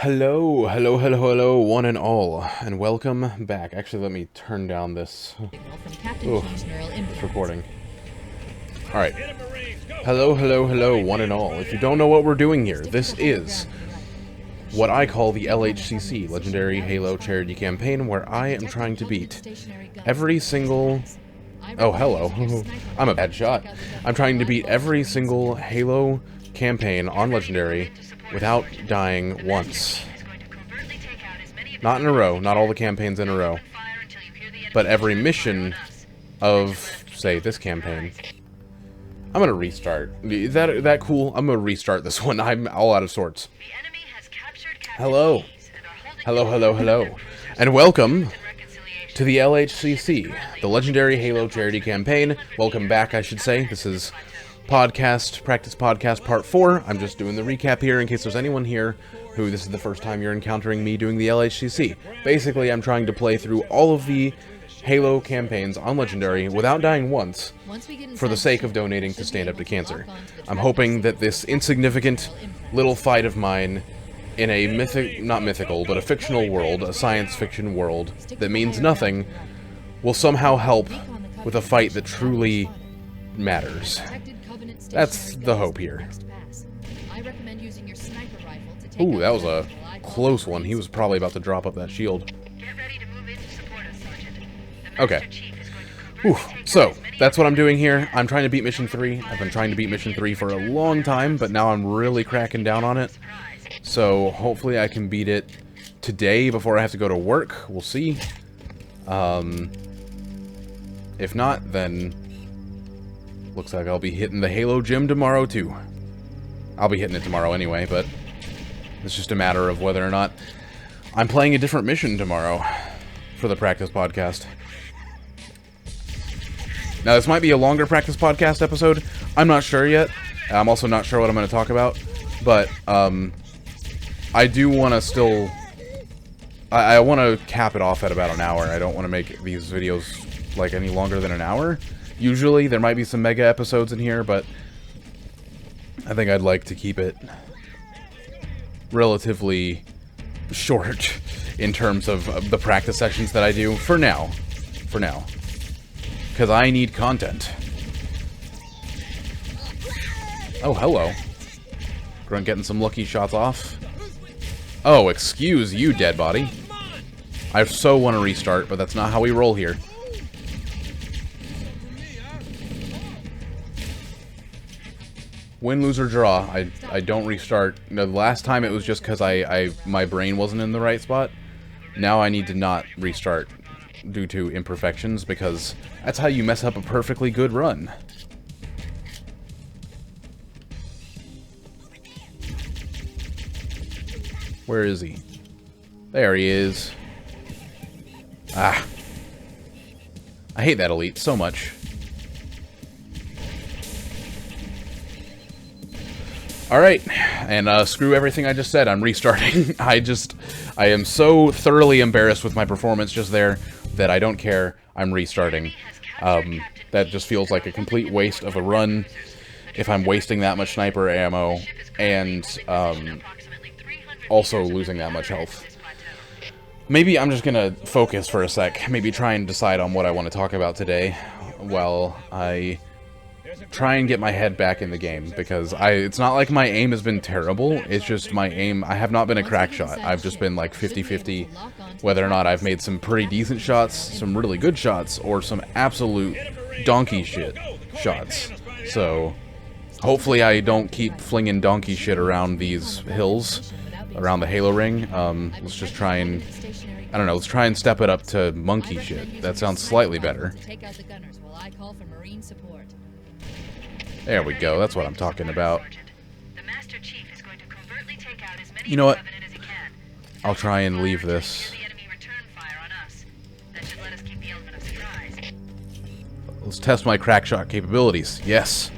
Hello, hello, hello, hello, one and all, and welcome back. Actually, let me turn down this recording. Alright. Hello, hello, hello, one and all. If you don't know what we're doing here, this is what I call the LHCC, Legendary Halo Charity Campaign, where I am trying to beat every single... Oh, hello. I'm a bad shot. I'm trying to beat every single Halo campaign on Legendary without dying once. Not in a row, not all the campaigns in a row, but every mission of, say, this campaign. I'm gonna restart. That cool? I'm gonna restart this one. I'm all out of sorts. Hello. Hello, hello, hello. And welcome to the LHCC, the Legendary Halo Charity Campaign. Welcome back, I should say. This is Practice Podcast Part 4. I'm just doing the recap here in case there's anyone here who this is the first time you're encountering me doing the LHCC. Basically, I'm trying to play through all of the Halo campaigns on Legendary without dying once for the sake of donating to Stand Up to Cancer. I'm hoping that this insignificant little fight of mine in a not mythical, but a fictional world, a science fiction world that means nothing, will somehow help with a fight that truly matters. That's the hope here. Ooh, that was a close one. He was probably about to drop up that shield. Okay. Whew. So, that's what I'm doing here. I'm trying to beat Mission 3. I've been trying to beat Mission 3 for a long time, but now I'm really cracking down on it. So, hopefully I can beat it today before I have to go to work. We'll see. If not, then looks like I'll be hitting the Halo gym tomorrow, too. I'll be hitting it tomorrow anyway, but it's just a matter of whether or not I'm playing a different mission tomorrow for the Practice Podcast. Now, this might be a longer Practice Podcast episode. I'm not sure yet. I'm also not sure what I'm going to talk about, but I do want to still... I want to cap it off at about an hour. I don't want to make these videos, like, any longer than an hour. Usually, there might be some mega episodes in here, but I think I'd like to keep it relatively short in terms of the practice sessions that I do, for now. For now. Because I need content. Oh, hello. Grunt getting some lucky shots off. Oh, excuse you, dead body. I so want to restart, but that's not how we roll here. Win, lose, or draw. I don't restart. The last time it was just because my brain wasn't in the right spot. Now I need to not restart due to imperfections, because that's how you mess up a perfectly good run. Where is he? There he is. Ah. I hate that elite so much. Alright, and screw everything I just said, I'm restarting. I am so thoroughly embarrassed with my performance just there that I don't care, I'm restarting. That just feels like a complete waste of a run if I'm wasting that much sniper ammo and also losing that much health. Maybe I'm just gonna focus for a sec, maybe try and decide on what I want to talk about today while I try and get my head back in the game, because it's not like my aim has been terrible, it's just my aim, I have not been a crack shot. I've just been like 50-50 whether or not I've made some pretty decent shots, some really good shots, or some absolute donkey shit shots. So hopefully I don't keep flinging donkey shit around these hills, around the Halo ring. Let's just try and, I don't know, let's try and step it up to monkey shit. That sounds slightly better. There we go, that's what I'm talking about. You know what? I'll try and leave this. Let's test my crack shot capabilities. Yes.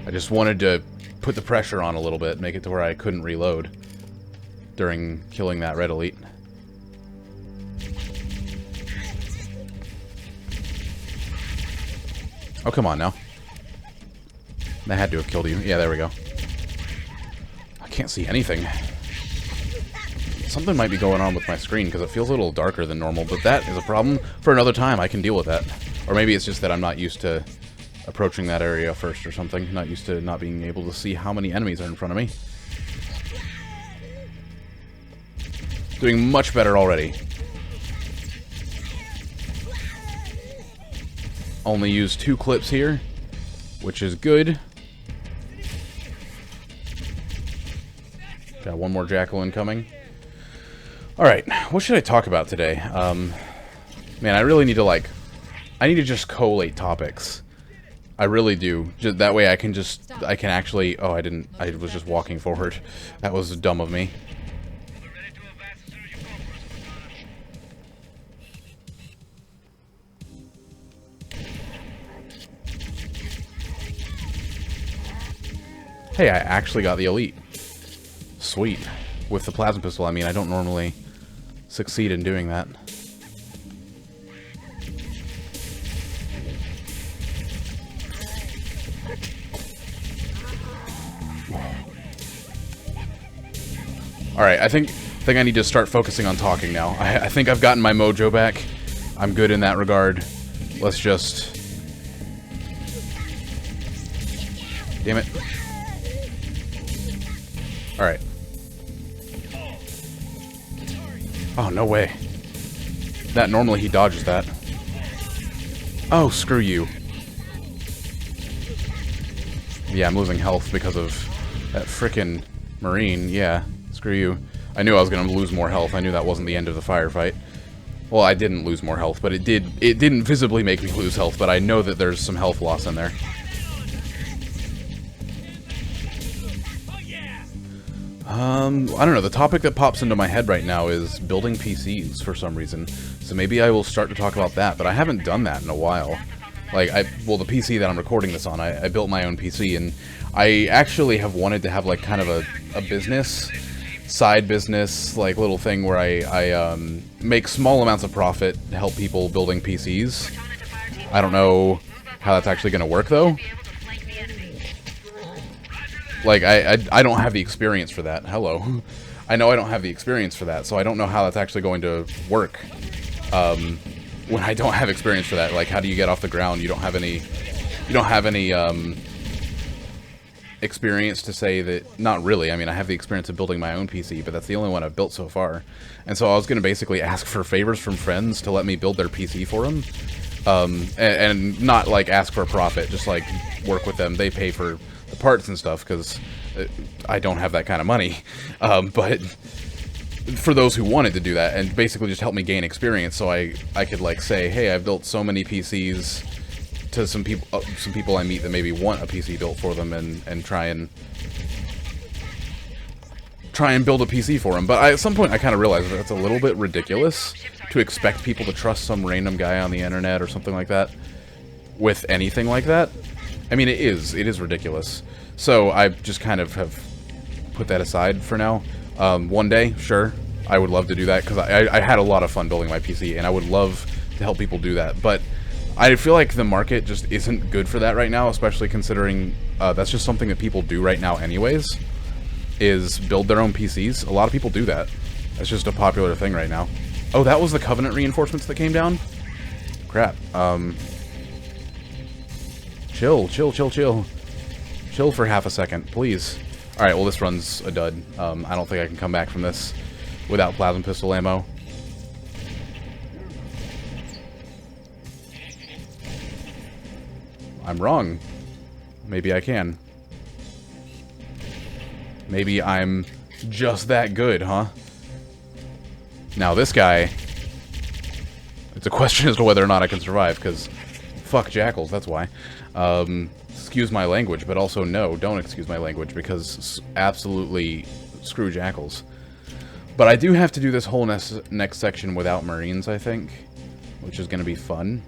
I just wanted to put the pressure on a little bit, make it to where I couldn't reload during killing that red elite. Oh, come on now. That had to have killed you. Yeah, there we go. I can't see anything. something might be going on with my screen because it feels a little darker than normal, but that is a problem for another time. I can deal with that. Or maybe it's just that I'm not used to approaching that area first or something. Not used to not being able to see how many enemies are in front of me. Doing much better already. Only used 2 clips here, which is good. Got one more Jackal incoming. Alright, what should I talk about today? Man, I really need to, like... I need to just collate topics. I really do. Just, that way I can actually... Oh, I was just walking forward. That was dumb of me. Hey, I actually got the elite. Sweet. With the plasma pistol, I mean, I don't normally succeed in doing that. Alright, I think I need to start focusing on talking now. I think I've gotten my mojo back. I'm good in that regard. Let's just... Damn it. Alright. Oh, no way. That normally he dodges that. Oh, screw you. Yeah, I'm losing health because of that frickin' Marine. Yeah, screw you. I knew I was gonna lose more health. I knew that wasn't the end of the firefight. Well, I didn't lose more health, but it didn't visibly make me lose health, but I know that there's some health loss in there. I don't know, the topic that pops into my head right now is building PCs for some reason. So maybe I will start to talk about that, but I haven't done that in a while. Like, well, the PC that I'm recording this on, I built my own PC, and I actually have wanted to have, like, kind of a business, side business, like, little thing where I make small amounts of profit to help people building PCs. I don't know how that's actually going to work, though. Like, I don't have the experience for that. Hello. I know I don't have the experience for that, so I don't know how that's actually going to work. When I don't have experience for that, like, how do you get off the ground? You don't have any experience to say that... Not really. I mean, I have the experience of building my own PC, but that's the only one I've built so far. And so I was going to basically ask for favors from friends to let me build their PC for them. And not, like, ask for a profit, just, like, work with them. They pay for the parts and stuff, because I don't have that kind of money. But for those who wanted to do that, and basically just help me gain experience, so I could, like, say, hey, I've built so many PCs to some people I meet that maybe want a PC built for them, and try and build a PC for them. But at some point I kind of realized that that's a little bit ridiculous to expect people to trust some random guy on the internet or something like that with anything like that. I mean, it is ridiculous. So I just kind of have put that aside for now. One day, sure, I would love to do that, because I had a lot of fun building my PC, and I would love to help people do that. But I feel like the market just isn't good for that right now, especially considering that's just something that people do right now anyways, is build their own PCs. A lot of people do that. That's just a popular thing right now. Oh, that was the Covenant reinforcements that came down? Crap. Chill. Chill for half a second, please. Alright, well, this run's a dud. I don't think I can come back from this without plasma pistol ammo. I'm wrong. Maybe I can. Maybe I'm just that good, huh? Now, this guy... It's a question as to whether or not I can survive, because... Fuck Jackals, that's why. Excuse my language, but also no, don't excuse my language, because absolutely screw Jackals. But I do have to do this whole next section without Marines, I think, which is going to be fun.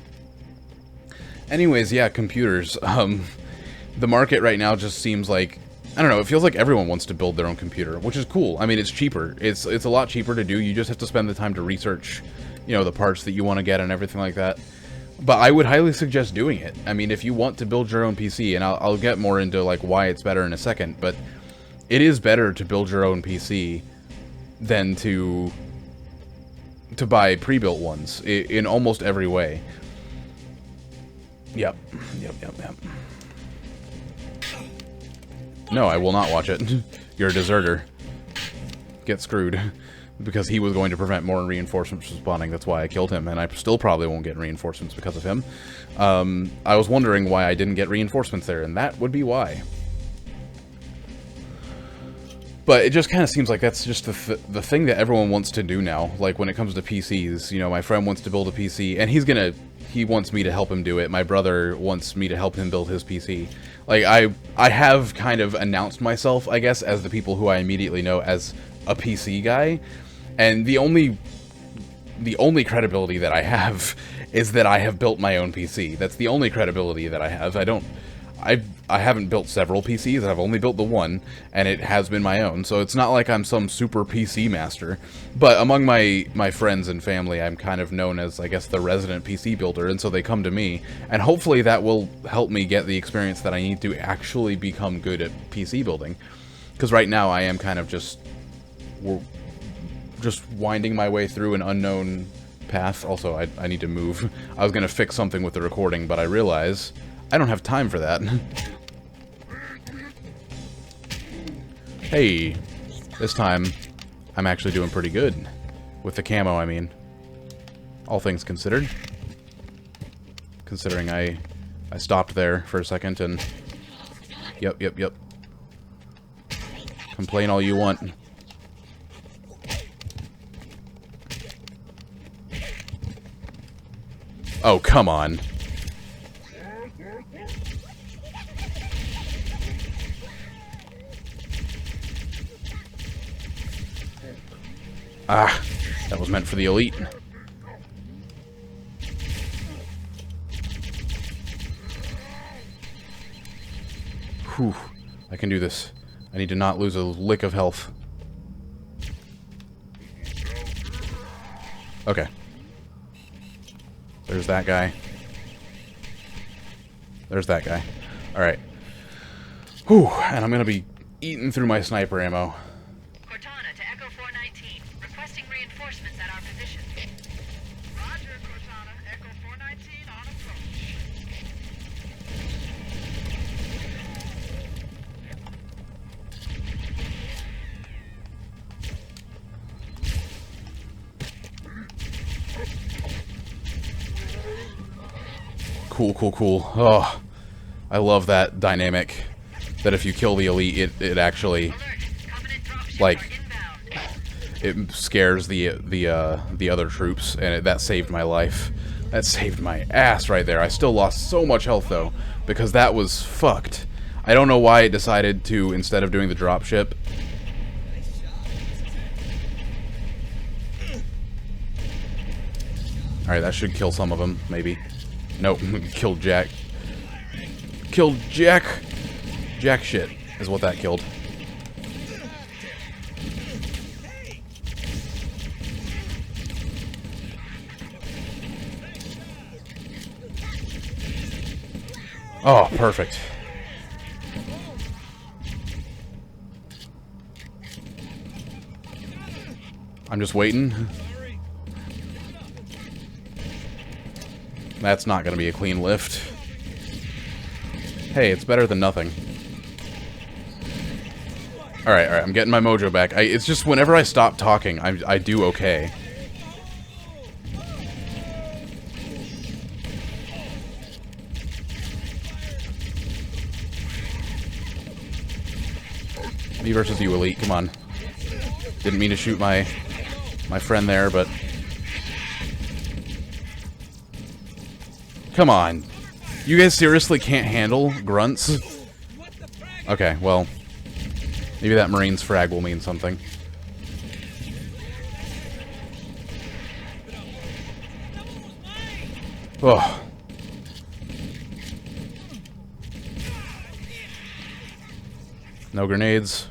Anyways, yeah, computers. The market right now just seems like, I don't know, it feels like everyone wants to build their own computer, which is cool. I mean, it's cheaper. It's a lot cheaper to do. You just have to spend the time to research, you know, the parts that you want to get and everything like that. But I would highly suggest doing it. I mean, if you want to build your own PC, and I'll get more into, like, why it's better in a second, but it is better to build your own PC than to buy pre-built ones in almost every way. Yep. No, I will not watch it. You're a deserter. Get screwed. Because he was going to prevent more reinforcements from spawning. That's why I killed him, and I still probably won't get reinforcements because of him. I was wondering why I didn't get reinforcements there, and that would be why. But it just kind of seems like that's just the thing that everyone wants to do now. Like, when it comes to PCs, you know, my friend wants to build a PC, and he wants me to help him do it. My brother wants me to help him build his PC. Like, I have kind of announced myself, I guess, as the people who I immediately know as a PC guy. And the only credibility that I have is that I have built my own PC. That's the only credibility that I have. I haven't built several PCs. I've only built the one, and it has been my own. So it's not like I'm some super PC master. But among my friends and family, I'm kind of known as, I guess, the resident PC builder, and so they come to me. And hopefully that will help me get the experience that I need to actually become good at PC building. Because right now I am kind of just winding my way through an unknown path. Also, I need to move. I was going to fix something with the recording, but I realize I don't have time for that. Hey, this time I'm actually doing pretty good. With the camo, I mean. All things considered. Considering I stopped there for a second and... Yep. Complain all you want. Oh, come on. Ah, that was meant for the elite. Whew, I can do this. I need to not lose a lick of health. Okay. There's that guy. There's that guy. Alright. Whew, and I'm gonna be eating through my sniper ammo. Cortana to Echo 419. Requesting reinforcements at our position. Roger, Cortana. Echo 419 on approach. Cool. Oh, I love that dynamic. That if you kill the elite, it actually, like, it scares the other troops, and that saved my life. That saved my ass right there. I still lost so much health though, because that was fucked. I don't know why it decided to, instead of doing the dropship. Alright, that should kill some of them, maybe. Nope, killed Jack. Killed Jack! Jack shit is what that killed. Oh, perfect. I'm just waiting. That's not going to be a clean lift. Hey, it's better than nothing. Alright, I'm getting my mojo back. It's just whenever I stop talking, I do okay. Me versus you, elite. Come on. Didn't mean to shoot my friend there, but... Come on. You guys seriously can't handle grunts? Okay, well... Maybe that Marine's frag will mean something. Oh. No grenades.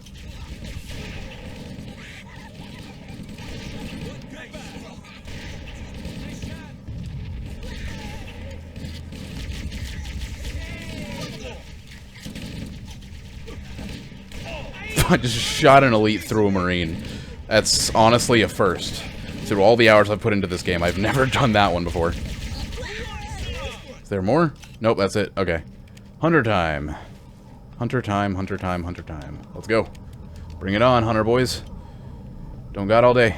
I just shot an elite through a Marine. That's honestly a first. Through all the hours I've put into this game, I've never done that one before. Is there more? Nope, that's it. Okay. Hunter time. Hunter time, hunter time, hunter time. Let's go. Bring it on, hunter boys. Don't got all day.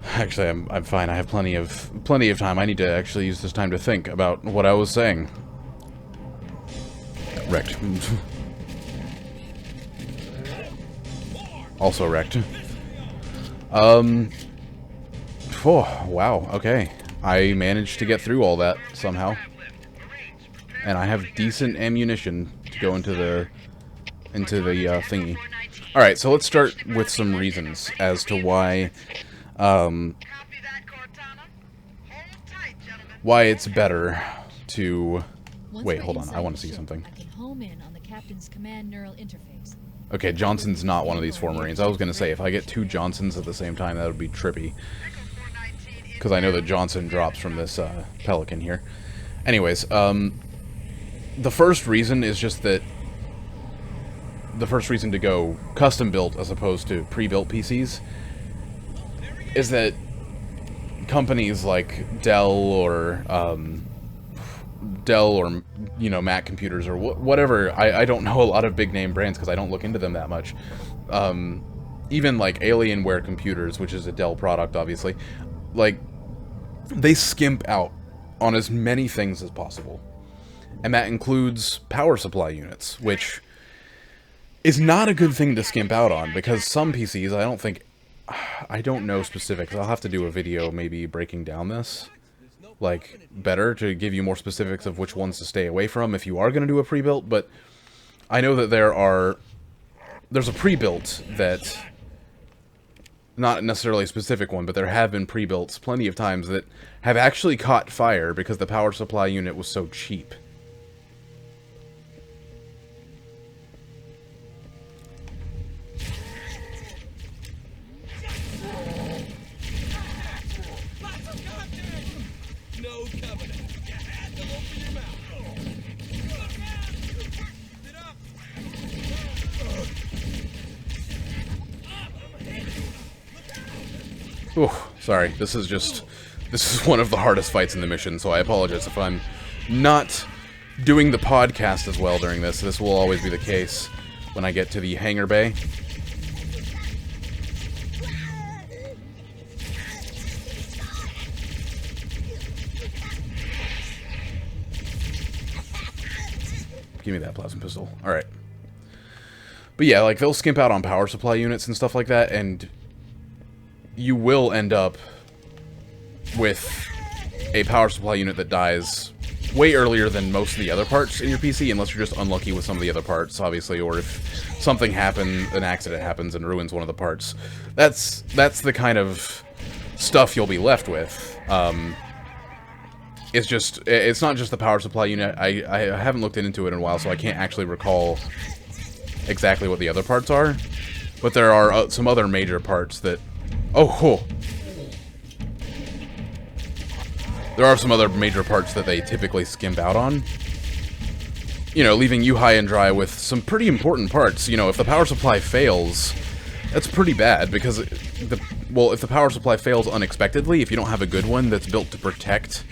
Actually, I'm fine. I have plenty of time. I need to actually use this time to think about what I was saying. Wrecked. Also wrecked. Oh, wow, okay. I managed to get through all that somehow. And I have decent ammunition to go into the thingy. Alright, so let's start with some reasons as to why why it's better to wait, hold on, I want to see something. I can home in on the captain's command neural interface. Okay, Johnson's not one of these 4 Marines. I was gonna say, if I get 2 Johnsons at the same time, that would be trippy. Because I know that Johnson drops from this Pelican here. Anyways, the first reason is just that the first reason to go custom built as opposed to pre-built PCs is that companies like Dell or you know, Mac computers or whatever, I don't know a lot of big name brands because I don't look into them that much. Even like Alienware computers, which is a Dell product obviously, like they skimp out on as many things as possible. And that includes power supply units, which is not a good thing to skimp out on, because some PCs, I don't know specifics. I'll have to do a video maybe breaking down this, like, better, to give you more specifics of which ones to stay away from if you are going to do a pre-built, but I know that there's a pre-built that, not necessarily a specific one, but there have been pre-builts plenty of times that have actually caught fire because the power supply unit was so cheap. Oh, sorry. This is one of the hardest fights in the mission, so I apologize if I'm not doing the podcast as well during this. This will always be the case when I get to the hangar bay. Give me that plasma pistol. Alright. But yeah, like, they'll skimp out on power supply units and stuff like that, and you will end up with a power supply unit that dies way earlier than most of the other parts in your PC, unless you're just unlucky with some of the other parts, obviously, or if something happens, an accident happens and ruins one of the parts. That's the kind of stuff you'll be left with. It's not just the power supply unit. I haven't looked into it in a while, so I can't actually recall exactly what the other parts are, but there are some other major parts that there are some other major parts that they typically skimp out on. You know, leaving you high and dry with some pretty important parts. You know, if the power supply fails, that's pretty bad, because if the power supply fails unexpectedly, if you don't have a good one that's built to protect,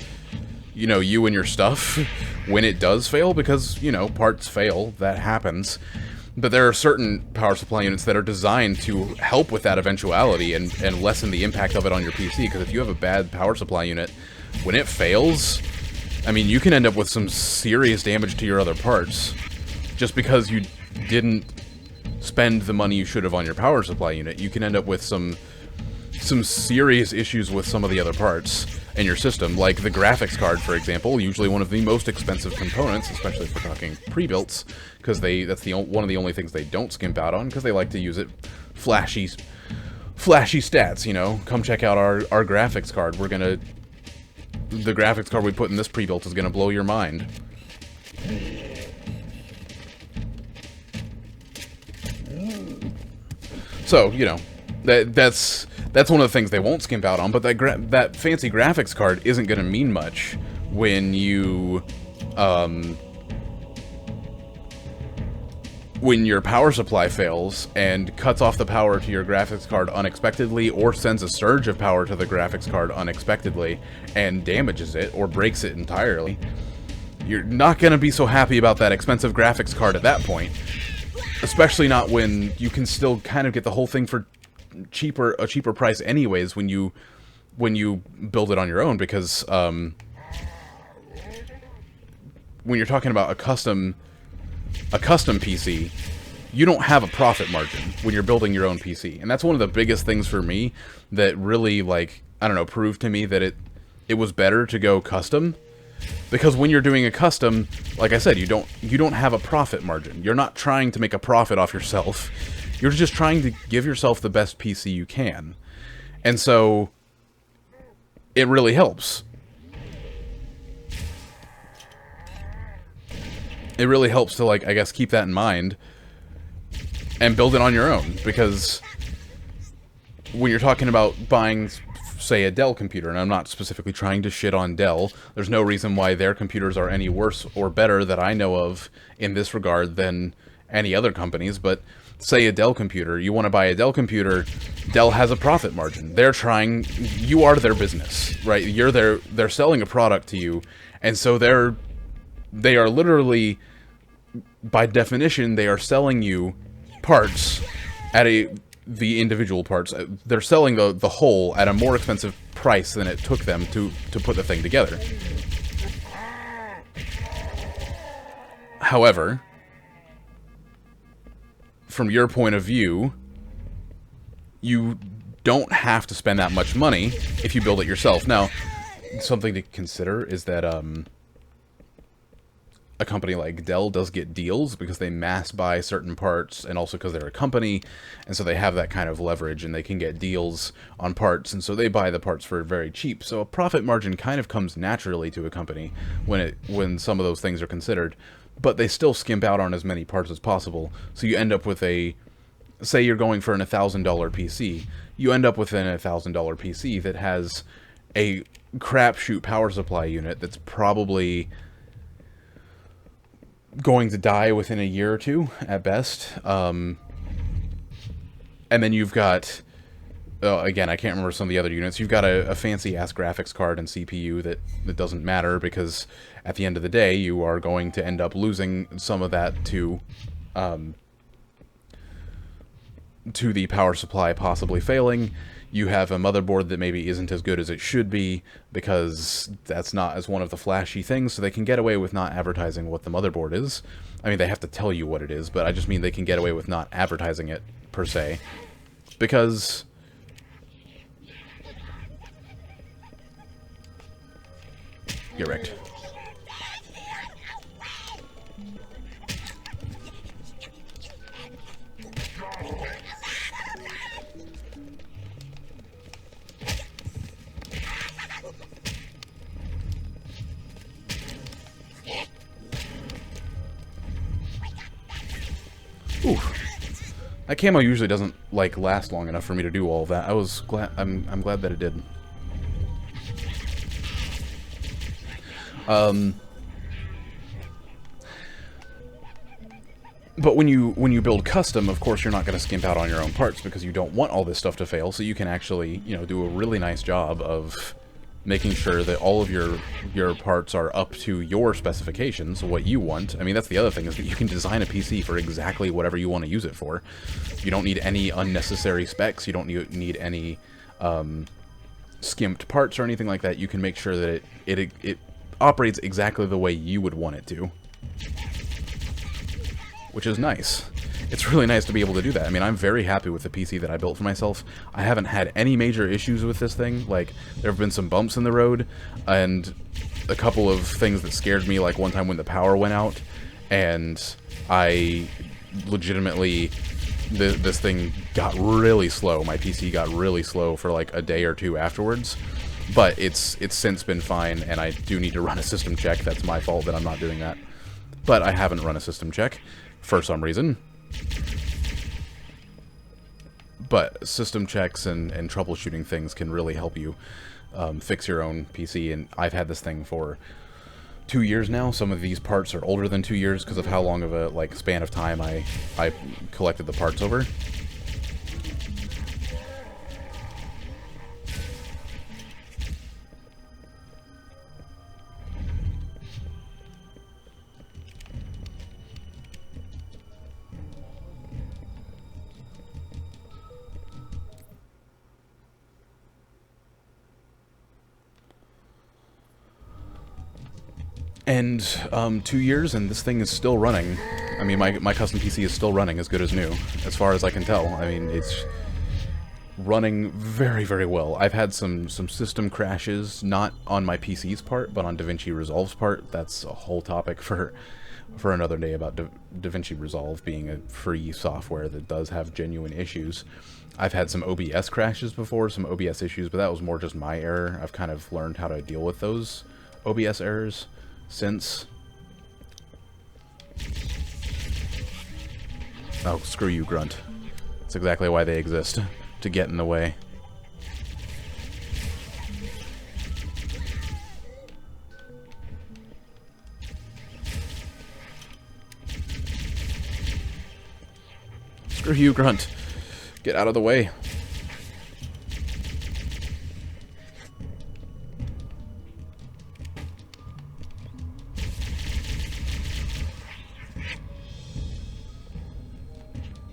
you know, you and your stuff when it does fail, because, you know, parts fail, that happens. But there are certain power supply units that are designed to help with that eventuality and lessen the impact of it on your PC, because if you have a bad power supply unit, when it fails, I mean, you can end up with some serious damage to your other parts, just because you didn't spend the money you should have on your power supply unit. You can end up with some serious issues with some of the other parts in your system, like the graphics card, for example, usually one of the most expensive components, especially if we're talking pre-builts, because that's one of the only things they don't skimp out on, because they like to use it flashy stats, you know. Come check out our graphics card. The graphics card we put in this pre-built is gonna blow your mind. So, you know, that's one of the things they won't skimp out on, but that fancy graphics card isn't going to mean much when you when your power supply fails and cuts off the power to your graphics card unexpectedly, or sends a surge of power to the graphics card unexpectedly and damages it or breaks it entirely, you're not going to be so happy about that expensive graphics card at that point. Especially not when you can still kind of get the whole thing for a cheaper price anyways when you build it on your own, because when you're talking about a custom PC, you don't have a profit margin when you're building your own PC. And that's one of the biggest things for me that really, like, I don't know, proved to me that it was better to go custom. Because when you're doing a custom, like I said, you don't have a profit margin. You're not trying to make a profit off yourself. You're just trying to give yourself the best PC you can. And so it really helps. It really helps to, like, I guess, keep that in mind and build it on your own, because when you're talking about buying, say, a Dell computer, and I'm not specifically trying to shit on Dell, there's no reason why their computers are any worse or better that I know of in this regard than any other companies, but say a Dell computer, you want to buy a Dell computer, Dell has a profit margin. They're trying, you are their business, right? They're selling a product to you, and so they are literally, by definition, they are selling you parts at the individual parts. They're selling the whole at a more expensive price than it took them to put the thing together. However, from your point of view, you don't have to spend that much money if you build it yourself. Now, something to consider is that a company like Dell does get deals because they mass buy certain parts, and also because they're a company, and so they have that kind of leverage, and they can get deals on parts, and so they buy the parts for very cheap. So a profit margin kind of comes naturally to a company when some of those things are considered, but they still skimp out on as many parts as possible. So you end up with say you're going for an $1,000 PC, you end up with an $1,000 PC that has a crapshoot power supply unit that's probably going to die within a year or two at best. And then you've got, again, I can't remember some of the other units. You've got a fancy ass graphics card and CPU that doesn't matter, because at the end of the day you are going to end up losing some of that to the power supply possibly failing. You have a motherboard that maybe isn't as good as it should be, because that's not as one of the flashy things, so they can get away with not advertising what the motherboard is. I mean, they have to tell you what it is, but I just mean they can get away with not advertising it, per se. Because you're wrecked. Ooh. That camo usually doesn't, like, last long enough for me to do all of that. I'm glad that it did. But when you build custom, of course, you're not going to skimp out on your own parts, because you don't want all this stuff to fail, so you can actually, you know, do a really nice job of making sure that all of your parts are up to your specifications, what you want. I mean, that's the other thing, is that you can design a PC for exactly whatever you want to use it for. You don't need any unnecessary specs. You don't need any skimped parts or anything like that. You can make sure that it operates exactly the way you would want it to, which is nice. It's really nice to be able to do that. I mean, I'm very happy with the PC that I built for myself. I haven't had any major issues with this thing. Like, there have been some bumps in the road, and a couple of things that scared me, like one time when the power went out, and I legitimately, this thing got really slow. My PC got really slow for like a day or two afterwards. But it's since been fine, and I do need to run a system check. That's my fault that I'm not doing that. But I haven't run a system check for some reason. But system checks and troubleshooting things can really help you fix your own PC, and I've had this thing for 2 years now. Some of these parts are older than 2 years because of how long of a like span of time I collected the parts over. And 2 years, and this thing is still running. I mean, my custom PC is still running as good as new, as far as I can tell. I mean, it's running very, very well. I've had some system crashes, not on my PC's part, but on DaVinci Resolve's part. That's a whole topic for another day about DaVinci Resolve being a free software that does have genuine issues. I've had some OBS crashes before, some OBS issues, but that was more just my error. I've kind of learned how to deal with those OBS errors since. Oh, screw you, Grunt. That's exactly why they exist. To get in the way. Screw you, Grunt. Get out of the way.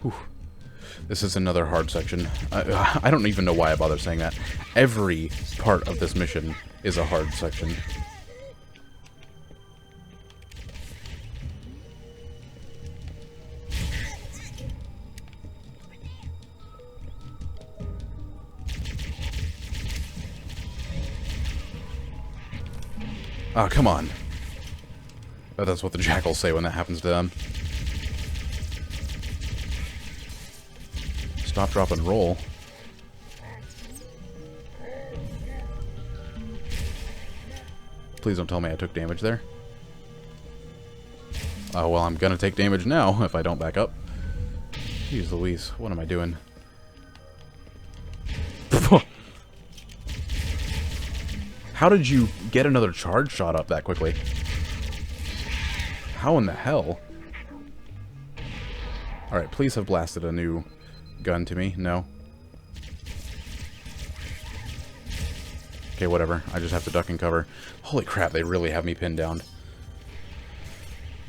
Whew. This is another hard section. I don't even know why I bother saying that. Every part of this mission is a hard section. Oh, come on. Oh, that's what the jackals say when that happens to them. Stop, drop, and roll. Please don't tell me I took damage there. Oh, well, I'm gonna take damage now if I don't back up. Jeez Louise, what am I doing? How did you get another charge shot up that quickly? How in the hell? Alright, please have blasted a new gun to me. No. Okay, whatever. I just have to duck and cover. Holy crap, they really have me pinned down.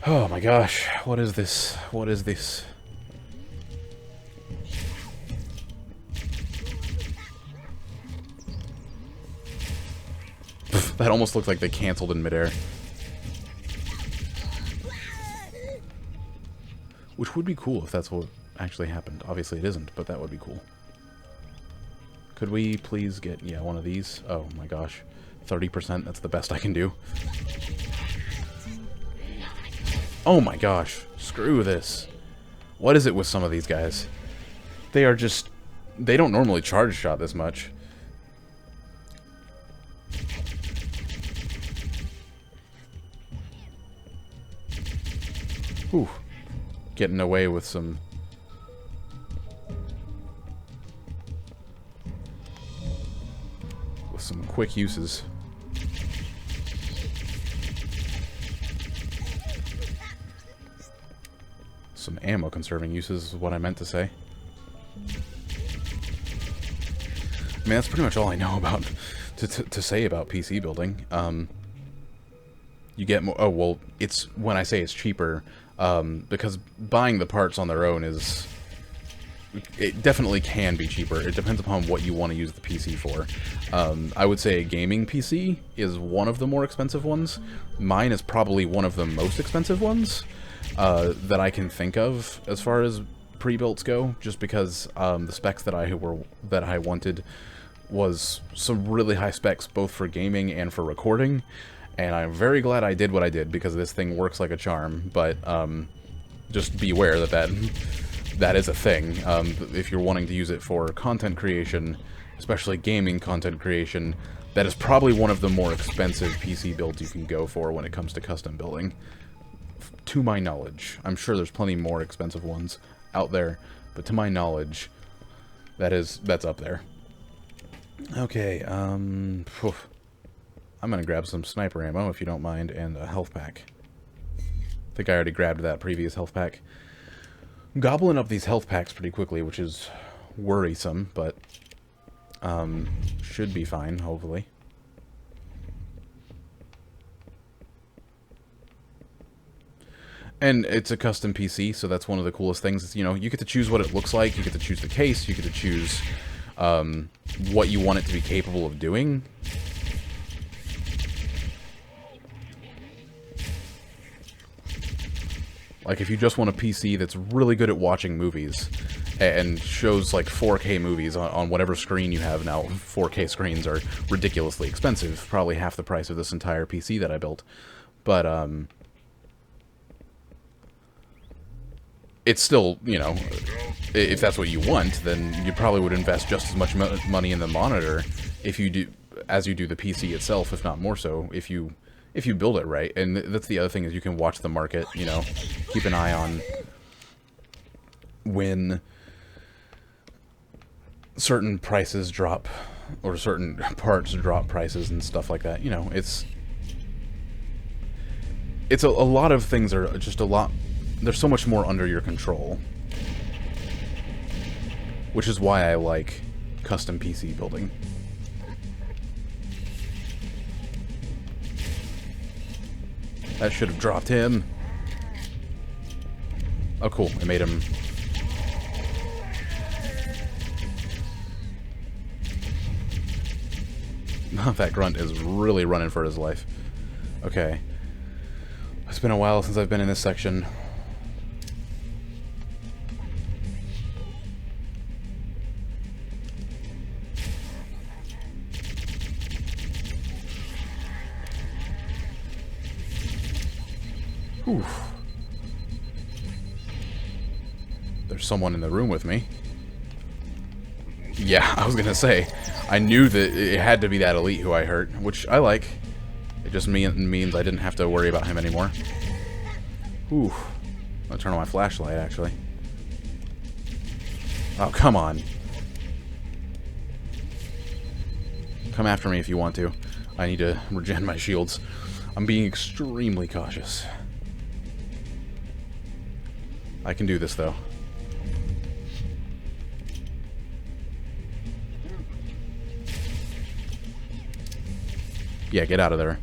Oh my gosh. What is this? What is this? That almost looked like they canceled in midair. Which would be cool if that's what actually happened. Obviously it isn't, but that would be cool. Could we please get, yeah, one of these? Oh my gosh. 30%, that's the best I can do. Oh my gosh. Screw this. What is it with some of these guys? They are just... They don't normally charge shot this much. Whew. Getting away with some... some quick uses. Some ammo conserving uses is what I meant to say. I mean, that's pretty much all I know about to say about PC building. You get more... Oh, well, it's... When I say it's cheaper, because buying the parts on their own is... It definitely can be cheaper. It depends upon what you want to use the PC for. I would say a gaming PC is one of the more expensive ones. Mine is probably one of the most expensive ones that I can think of as far as pre-builts go, just because the specs that I wanted was some really high specs both for gaming and for recording, and I'm very glad I did what I did because this thing works like a charm, but just beware that is a thing. If you're wanting to use it for content creation, especially gaming content creation, that is probably one of the more expensive PC builds you can go for when it comes to custom building. To my knowledge. I'm sure there's plenty more expensive ones out there, but to my knowledge, that's up there. Okay, I'm I'm gonna grab some sniper ammo, if you don't mind, and a health pack. I think I already grabbed that previous health pack. I'm gobbling up these health packs pretty quickly, which is worrisome, but should be fine, hopefully. And it's a custom PC, so that's one of the coolest things. Is, you know, you get to choose what it looks like, you get to choose the case, you get to choose what you want it to be capable of doing. Like, if you just want a PC that's really good at watching movies and shows, like, 4K movies on whatever screen you have now. 4K screens are ridiculously expensive, probably half the price of this entire PC that I built. But, it's still, you know, if that's what you want, then you probably would invest just as much money in the monitor if you do, as you do the PC itself, if not more so, if you build it right. And that's the other thing, is you can watch the market, you know, keep an eye on when certain prices drop or certain parts drop prices and stuff like that. You know, it's a lot of things are just a lot, there's so much more under your control, which is why I like custom PC building. That should have dropped him. Oh, cool. I made him... That grunt is really running for his life. Okay. It's been a while since I've been in this section. Oof. There's someone in the room with me. Yeah, I was gonna say, I knew that it had to be that elite who I hurt, which I like. It just means I didn't have to worry about him anymore. Ooh. I'll turn on my flashlight, actually. Oh, come on. Come after me if you want to. I need to regen my shields. I'm being extremely cautious. I can do this, though. Yeah, get out of there.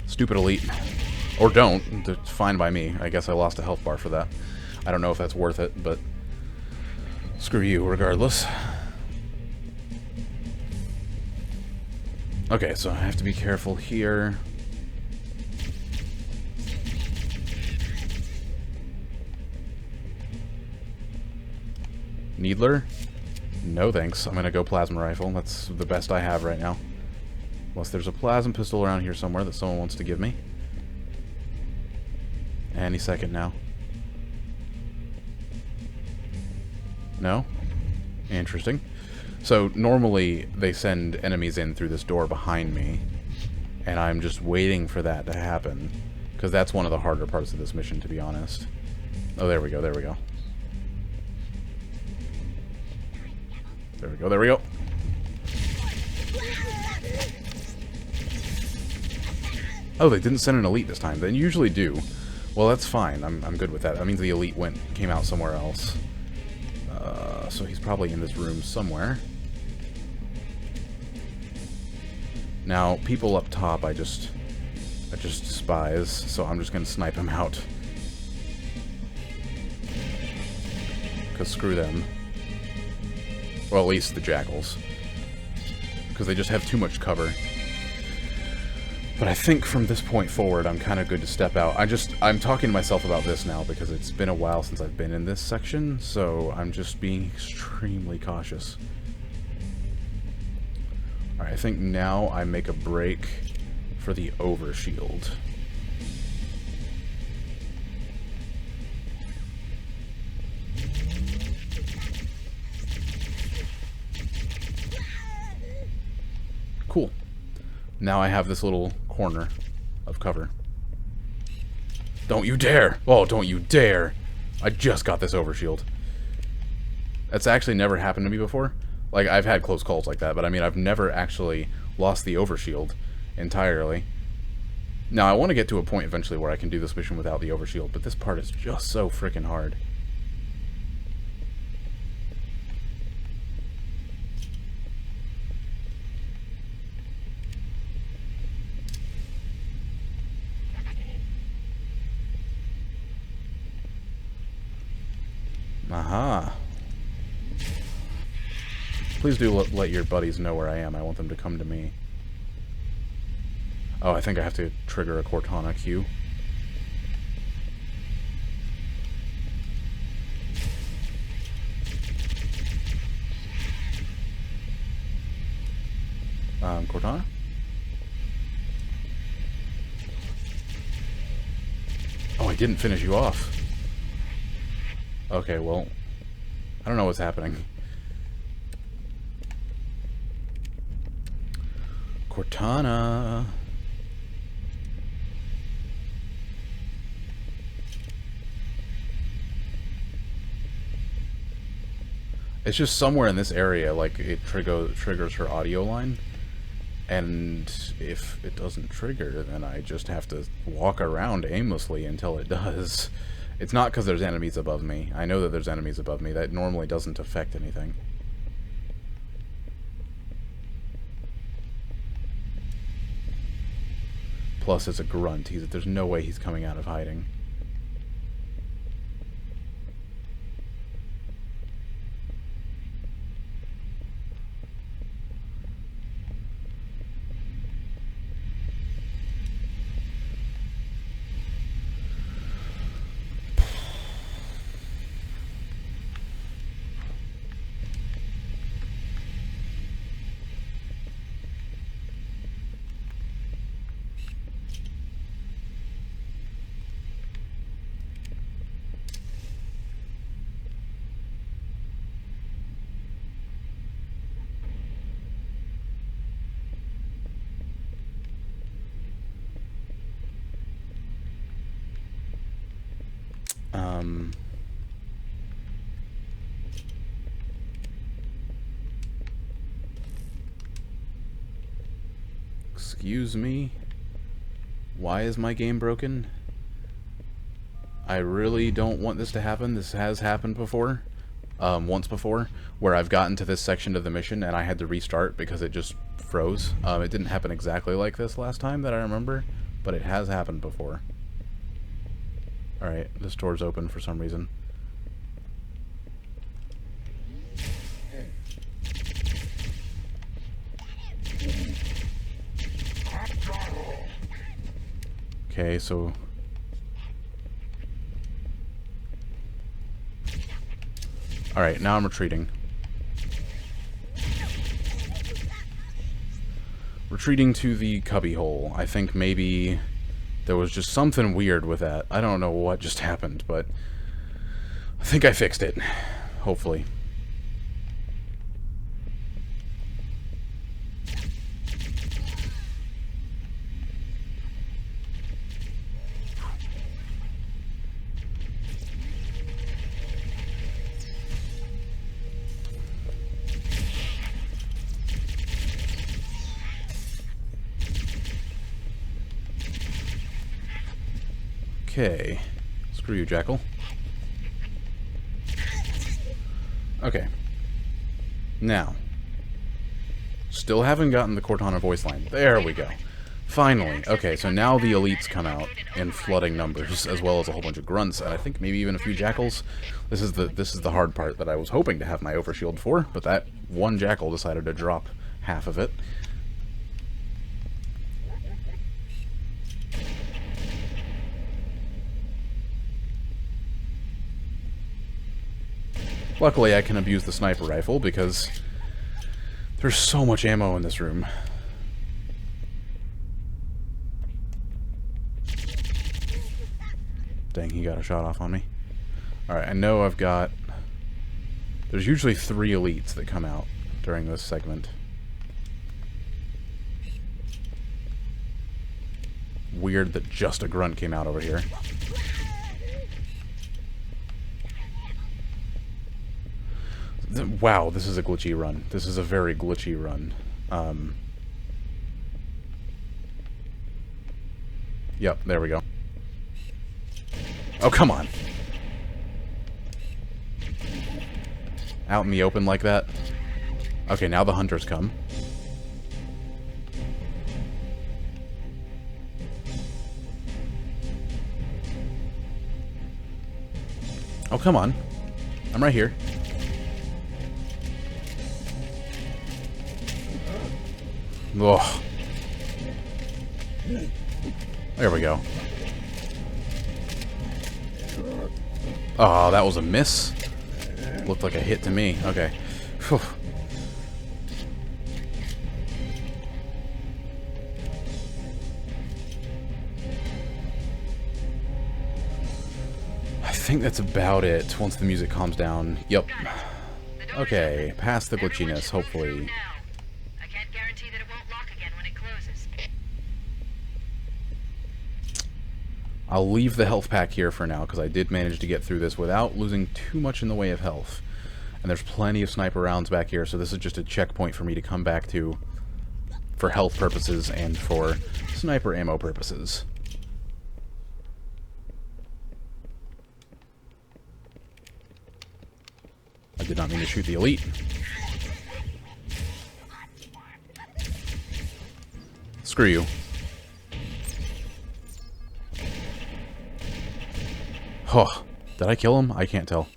Stupid elite. Or don't. It's fine by me. I guess I lost a health bar for that. I don't know if that's worth it, but... Screw you, regardless. Okay, so I have to be careful here. Needler? No thanks. I'm gonna go plasma rifle. That's the best I have right now. Unless there's a plasma pistol around here somewhere that someone wants to give me. Any second now. No? Interesting. So normally they send enemies in through this door behind me, and I'm just waiting for that to happen, because that's one of the harder parts of this mission, to be honest. Oh, there we go, there we go. There we go, there we go. Oh, they didn't send an elite this time. They usually do. Well, that's fine. I'm good with that. That means the elite came out somewhere else. So he's probably in this room somewhere. Now, people up top, I just despise, so I'm just gonna snipe him out. Because screw them. Well, at least the jackals. Because they just have too much cover. But I think from this point forward, I'm kind of good to step out. I'm talking to myself about this now because it's been a while since I've been in this section, so I'm just being extremely cautious. Alright, I think now I make a break for the overshield. Cool. Now I have this little corner of cover. Don't you dare! Oh, don't you dare! I just got this overshield. That's actually never happened to me before. Like, I've had close calls like that, but I mean, I've never actually lost the overshield. entirely. Now, I want to get to a point eventually where I can do this mission without the overshield, but this part is just so freaking hard. Aha. Please do let your buddies know where I am. I want them to come to me. Oh, I think I have to trigger a Cortana queue. Cortana? Oh, I didn't finish you off. Okay, well, I don't know what's happening. Cortana. It's just somewhere in this area, like, it triggers her audio line. And if it doesn't trigger, then I just have to walk around aimlessly until it does. It's not because there's enemies above me. I know that there's enemies above me. That normally doesn't affect anything. Plus, it's a grunt. There's no way he's coming out of hiding. Excuse me? Why is my game broken? I really don't want this to happen. This has happened before. Once before, where I've gotten to this section of the mission and I had to restart because it just froze. It didn't happen exactly like this last time that I remember, but it has happened before. Alright, this door's open for some reason. Okay, so... Alright, now I'm retreating. Retreating to the cubbyhole. I think maybe there was just something weird with that. I don't know what just happened, but I think I fixed it. Hopefully. Okay. Screw you, Jackal. Okay. Now. Still haven't gotten the Cortana voice line. There we go. Finally. Okay, so now the elites come out in flooding numbers, as well as a whole bunch of grunts, and I think maybe even a few jackals. This is the hard part that I was hoping to have my overshield for, but that one jackal decided to drop half of it. Luckily, I can abuse the sniper rifle because there's so much ammo in this room. Dang, he got a shot off on me. Alright, I know I've got... There's usually 3 elites that come out during this segment. Weird that just a grunt came out over here. Wow, this is a glitchy run. This is a very glitchy run. Yep, there we go. Oh, come on. Out in the open like that. Okay, now the hunters come. Oh, come on. I'm right here. Ugh. There we go. Oh, that was a miss. Looked like a hit to me. Okay. Whew. I think that's about it. Once the music calms down. Yep. Okay, past the glitchiness, hopefully. I can't guarantee that it won't lock again when it closes. I'll leave the health pack here for now, because I did manage to get through this without losing too much in the way of health. And there's plenty of sniper rounds back here, so this is just a checkpoint for me to come back to for health purposes and for sniper ammo purposes. I did not mean to shoot the elite. Screw you. Oh, did I kill him? I can't tell.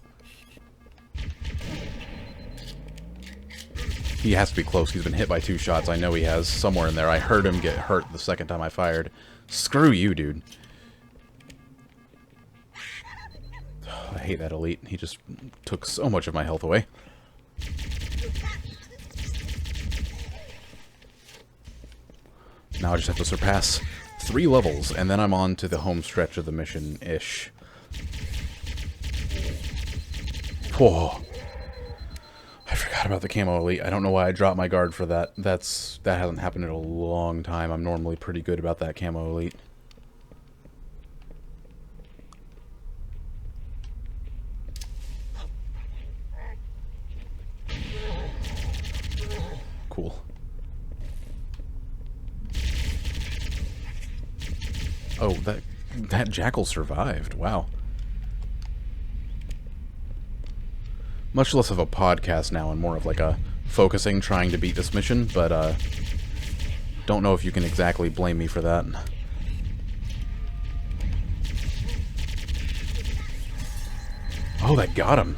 He has to be close. He's been hit by 2 shots. I know he has. Somewhere in there. I heard him get hurt the second time I fired. Screw you, dude. I hate that elite. He just took so much of my health away. Now I just have to surpass 3 levels, and then I'm on to the home stretch of the mission-ish. Whoa. I forgot about the camo elite. I don't know why I dropped my guard for that. That hasn't happened in a long time. I'm normally pretty good about that camo elite. Cool. Oh, that jackal survived. Wow. Much less of a podcast now and more of like a focusing, trying to beat this mission, but don't know if you can exactly blame me for that. Oh, that got him.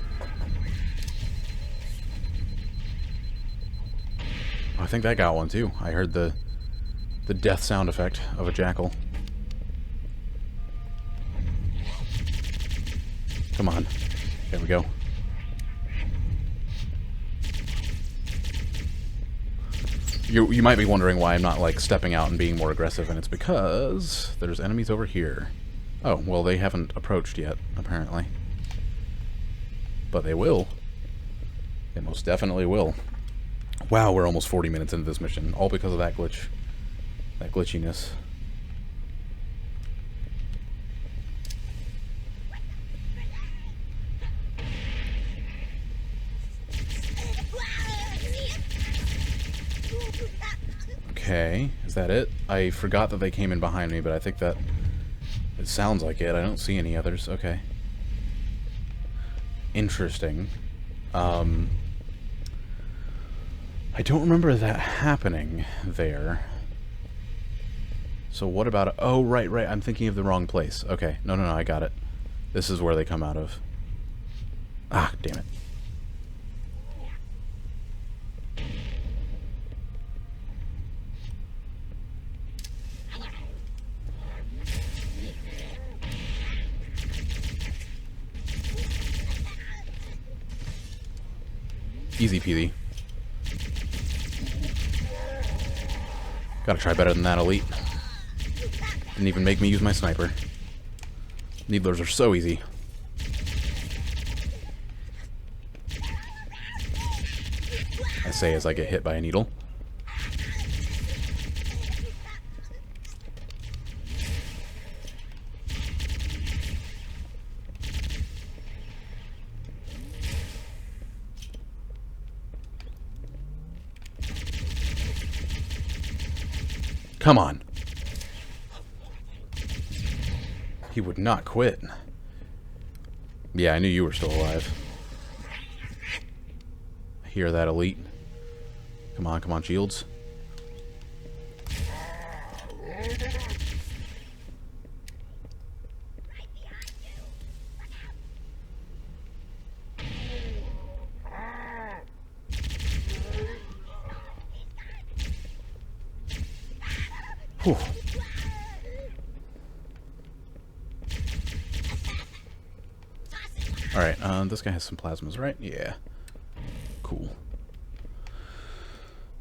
I think that got one too. I heard the death sound effect of a jackal. Come on. There we go. You might be wondering why I'm not, like, stepping out and being more aggressive, and it's because there's enemies over here. Oh, well, they haven't approached yet, apparently. But they will. They most definitely will. Wow, we're almost 40 minutes into this mission, all because of that glitch. That glitchiness. Okay, is that it? I forgot that they came in behind me, but I think that it sounds like it. I don't see any others. Okay. Interesting. I don't remember that happening there. So what about... Oh, right. I'm thinking of the wrong place. Okay. No, I got it. This is where they come out of. Ah, damn it. Easy peasy. Gotta try better than that, elite. Didn't even make me use my sniper. Needlers are so easy. I say as I get hit by a needle. Come on. He would not quit. Yeah, I knew you were still alive. Hear that, Elite? Come on, shields. Whew. Alright, this guy has some plasmas, right? Yeah. Cool.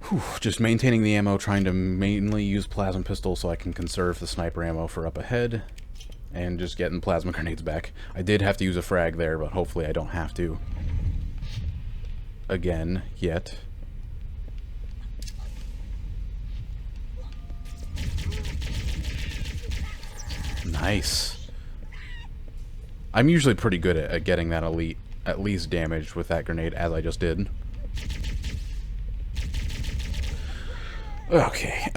Whew. Just maintaining the ammo, trying to mainly use plasma pistols so I can conserve the sniper ammo for up ahead. And just getting plasma grenades back. I did have to use a frag there, but hopefully I don't have to. Again, yet. Nice. I'm usually pretty good at getting that Elite at least damaged with that grenade, as I just did. Okay,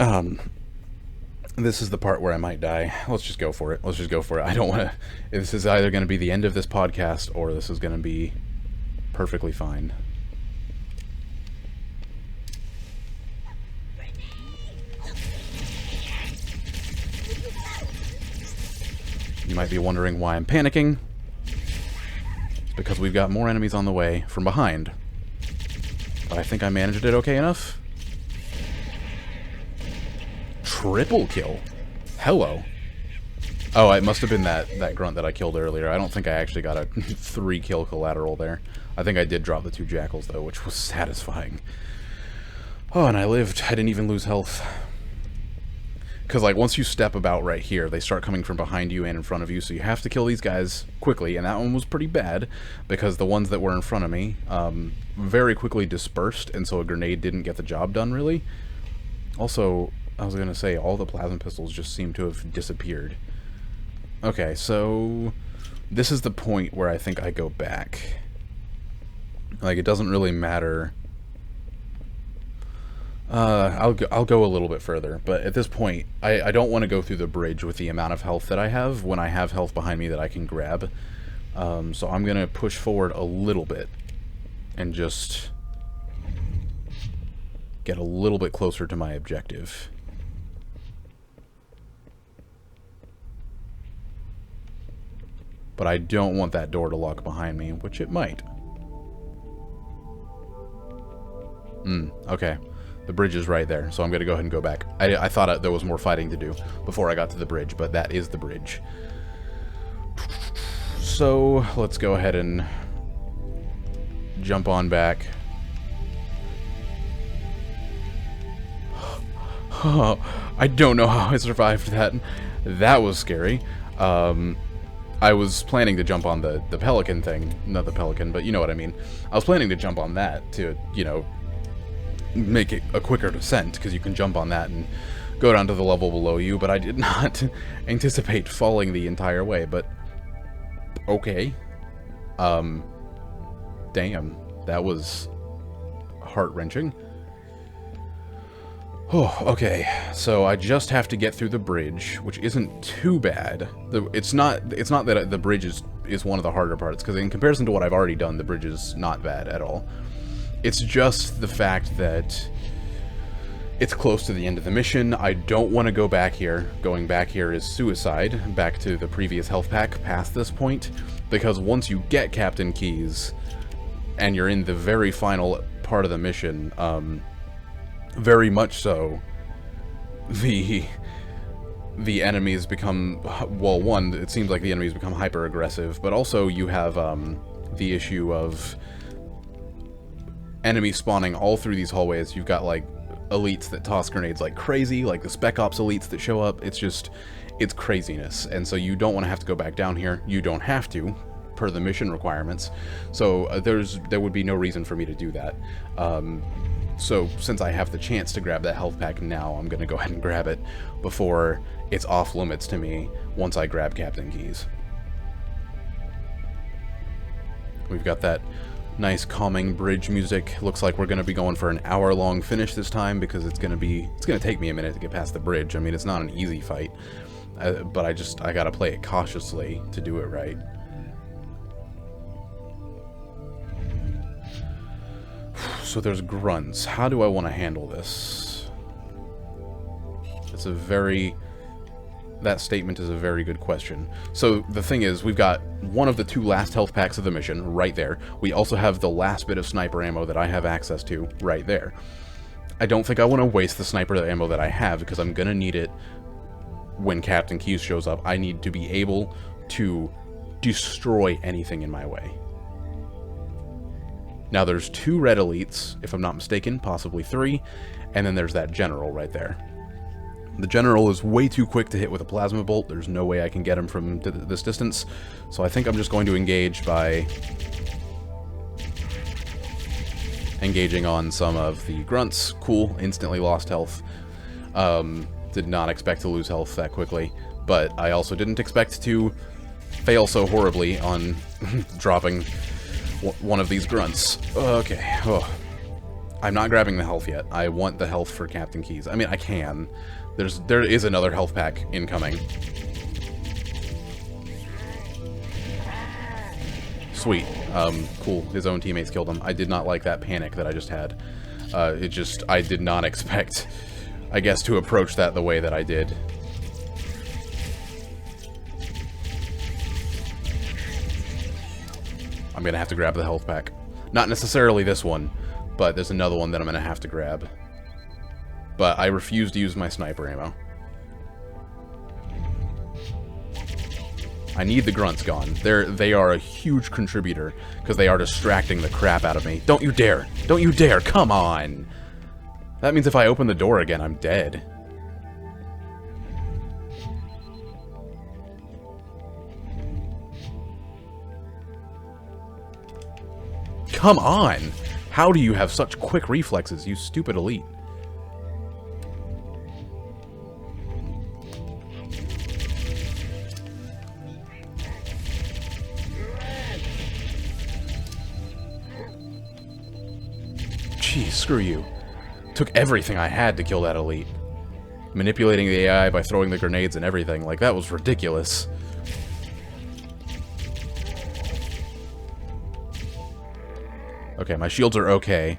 this is the part where I might die. Let's just go for it. Let's just go for it. I don't want to... This is either going to be the end of this podcast, or this is going to be perfectly fine. You might be wondering why I'm panicking. It's because we've got more enemies on the way from behind. But I think I managed it okay enough. Triple kill. Hello. Oh, it must have been that grunt that I killed earlier. I don't think I actually got a 3-kill collateral there. I think I did drop the 2 jackals, though, which was satisfying. Oh, and I lived. I didn't even lose health. Because, like, once you step about right here, they start coming from behind you and in front of you, so you have to kill these guys quickly, and that one was pretty bad, because the ones that were in front of me very quickly dispersed, and so a grenade didn't get the job done, really. Also, I was going to say, all the plasma pistols just seem to have disappeared. Okay, so this is the point where I think I go back. Like, it doesn't really matter. I'll go a little bit further, but at this point, I don't want to go through the bridge with the amount of health that I have when I have health behind me that I can grab. So I'm going to push forward a little bit and just get a little bit closer to my objective. But I don't want that door to lock behind me, which it might. Okay. The bridge is right there, so I'm going to go ahead and go back. I thought there was more fighting to do before I got to the bridge, but that is the bridge. So, let's go ahead and jump on back. I don't know how I survived that. That was scary. I was planning to jump on the pelican thing. Not the pelican, but you know what I mean. I was planning to jump on that to, you know, make it a quicker descent, because you can jump on that and go down to the level below you, but I did not anticipate falling the entire way, but okay. Damn, that was heart-wrenching. Oh, okay, so I just have to get through the bridge, which isn't too bad. It's not that the bridge is one of the harder parts, because in comparison to what I've already done, the bridge is not bad at all. It's just the fact that it's close to the end of the mission. I don't want to go back here. Going back here is suicide, back to the previous health pack past this point, because once you get Captain Keyes, and you're in the very final part of the mission, very much so, the enemies become, well, one, it seems like the enemies become hyper-aggressive, but also you have the issue of enemies spawning all through these hallways. You've got, like, elites that toss grenades like crazy, like the Spec Ops elites that show up. It's just, it's craziness, and so you don't want to have to go back down here. You don't have to, per the mission requirements, so there would be no reason for me to do that. So since I have the chance to grab that health pack now, I'm going to go ahead and grab it before it's off limits to me once I grab Captain Keyes. We've got that nice calming bridge music. Looks like we're going to be going for an hour-long finish this time, because it's going to take me a minute to get past the bridge. I mean, it's not an easy fight. But I gotta play it cautiously to do it right. So there's grunts. How do I want to handle this? It's a very... That statement is a very good question. So the thing is, we've got one of the 2 last health packs of the mission right there. We also have the last bit of sniper ammo that I have access to right there. I don't think I want to waste the sniper ammo that I have, because I'm going to need it when Captain Keyes shows up. I need to be able to destroy anything in my way. Now there's 2 red elites, if I'm not mistaken, possibly 3, and then there's that general right there. The general is way too quick to hit with a plasma bolt. There's no way I can get him from this distance, so I think I'm just going to engage by engaging on some of the grunts. Cool, instantly lost health. Did not expect to lose health that quickly, but I also didn't expect to fail so horribly on dropping one of these grunts. Okay, oh. I'm not grabbing the health yet. I want the health for Captain Keyes. I mean, I can. There is another health pack incoming. Sweet. Cool. His own teammates killed him. I did not like that panic that I just had. I did not expect, I guess, to approach that the way that I did. I'm gonna have to grab the health pack. Not necessarily this one, but there's another one that I'm gonna have to grab. But I refuse to use my sniper ammo. I need the grunts gone. They are a huge contributor, because they are distracting the crap out of me. Don't you dare! Don't you dare! Come on! That means if I open the door again, I'm dead. Come on! How do you have such quick reflexes, you stupid elite? Jeez, screw you. Took everything I had to kill that elite. Manipulating the AI by throwing the grenades and everything, like, that was ridiculous. Okay, my shields are okay.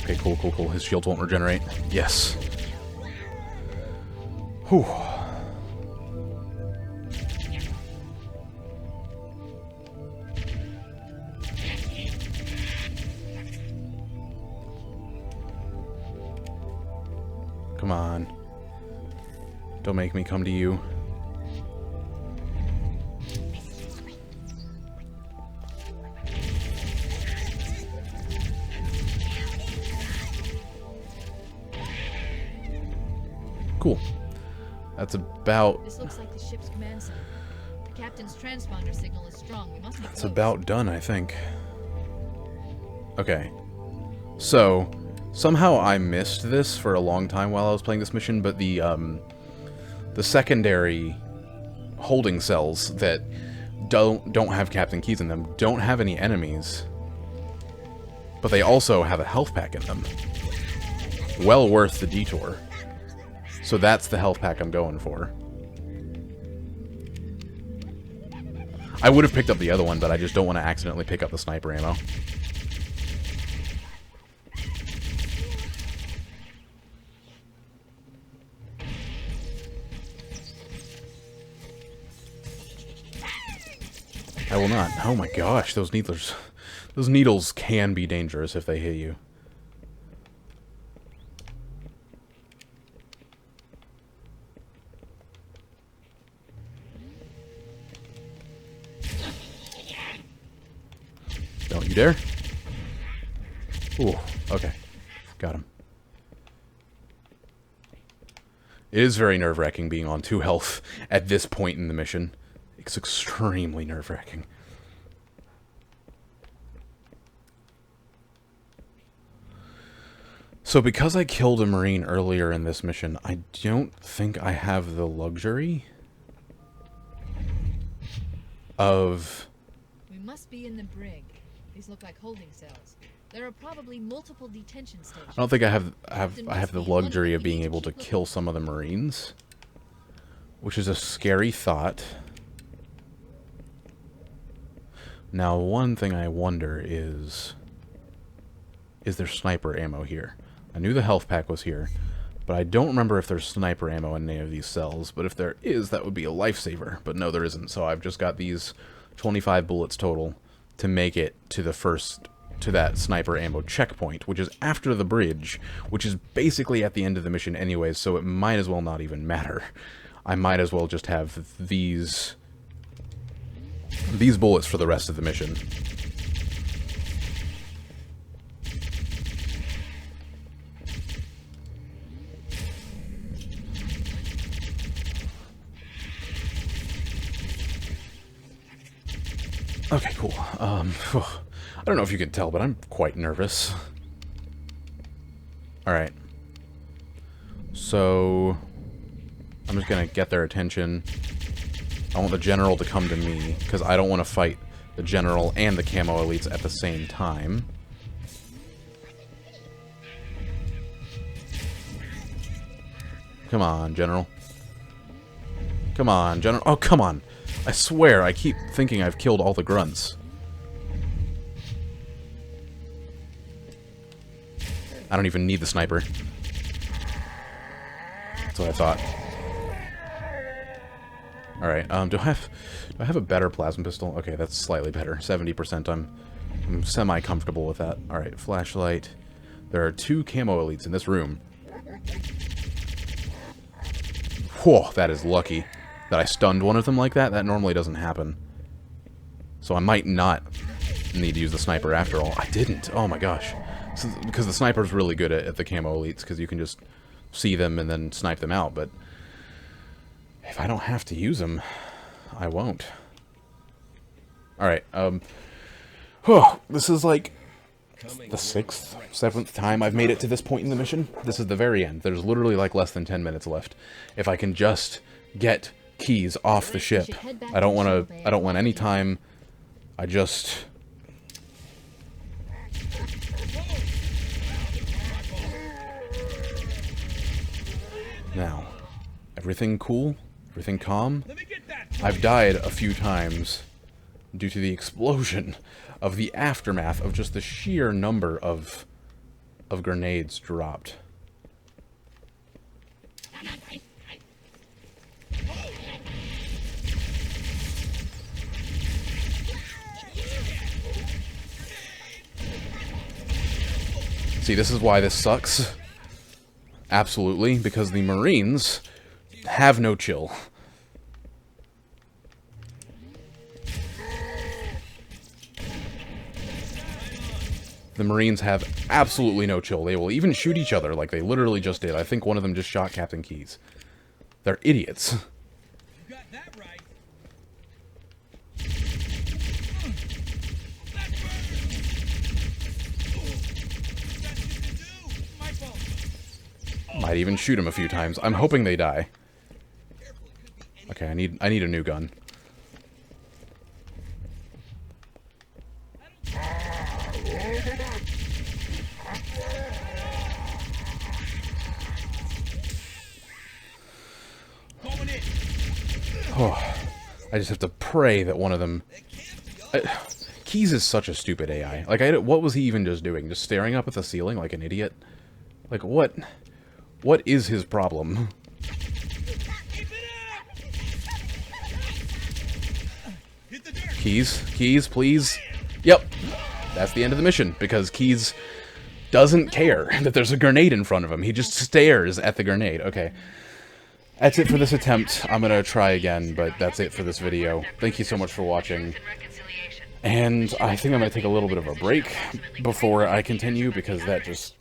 Okay, cool, cool, cool. His shields won't regenerate. Yes. Whew. Come on. Don't make me come to you. Cool. That's about... This looks like the ship's command center. The captain's transponder signal is strong. We must be It's close. about done, I think. Okay. So, somehow I missed this for a long time while I was playing this mission, but the secondary holding cells that don't have Captain Keyes in them don't have any enemies, but they also have a health pack in them. Well worth the detour. So that's the health pack I'm going for. I would have picked up the other one, but I just don't want to accidentally pick up the sniper ammo. I will not. Oh my gosh, those needles can be dangerous if they hit you. Don't you dare. Ooh, okay. Got him. It is very nerve-wracking being on 2 health at this point in the mission. It's extremely nerve-wracking. So because I killed a Marine earlier in this mission, I don't think I have the luxury of... We must be in the brig. These look like holding cells. There are probably multiple detention stations. I don't think I have the luxury of being able to kill some of the Marines, which is a scary thought. Now, one thing I wonder is there sniper ammo here? I knew the health pack was here, but I don't remember if there's sniper ammo in any of these cells. But if there is, that would be a lifesaver. But no, there isn't. So I've just got these 25 bullets total to make it to that sniper ammo checkpoint, which is after the bridge, which is basically at the end of the mission anyways, so it might as well not even matter. I might as well just have these bullets for the rest of the mission. Okay, cool. I don't know if you can tell, but I'm quite nervous. Alright. So, I'm just gonna get their attention. I want the general to come to me, because I don't want to fight the general and the camo elites at the same time. Come on, general. Come on, general. Oh, come on. I swear, I keep thinking I've killed all the grunts. I don't even need the sniper. That's what I thought. Alright, do I have a better plasma pistol? Okay, that's slightly better. 70%, I'm semi-comfortable with that. Alright, flashlight. There are 2 camo elites in this room. Whoa, that is lucky. That I stunned one of them like that? That normally doesn't happen. So I might not need to use the sniper after all. I didn't. Oh my gosh. So, because the sniper's really good at the camo elites, because you can just see them and then snipe them out, but if I don't have to use them, I won't. Alright, this is like the 6th, 7th time I've made it to this point in the mission. This is the very end. There's literally like less than 10 minutes left. If I can just get Keyes off the ship. I don't want any time. I just... Now, everything cool? Everything calm? I've died a few times due to the explosion of the aftermath of just the sheer number of grenades dropped. See, this is why this sucks. Absolutely, because the Marines have no chill. The Marines have absolutely no chill. They will even shoot each other like they literally just did. I think one of them just shot Captain Keyes. They're idiots. You got that right. Might even shoot him a few times. I'm hoping they die. Okay, I need a new gun. Oh, I just have to pray that one of them... Keyes is such a stupid AI. Like, what was he even just doing? Just staring up at the ceiling like an idiot? Like, what is his problem? Keyes, please. Yep. That's the end of the mission, because Keyes doesn't care that there's a grenade in front of him. He just stares at the grenade. Okay. That's it for this attempt. I'm gonna try again, but that's it for this video. Thank you so much for watching. And I think I'm gonna take a little bit of a break before I continue, because that just...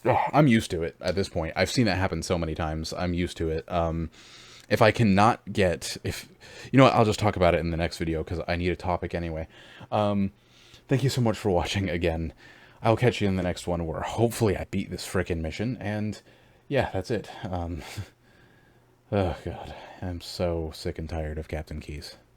Oh, I'm used to it at this point. I've seen that happen so many times. I'm used to it. If I cannot get... You know what, I'll just talk about it in the next video, because I need a topic anyway. Thank you so much for watching again. I'll catch you in the next one, where hopefully I beat this frickin' mission, and yeah, that's it. Oh god, I'm so sick and tired of Captain Keyes.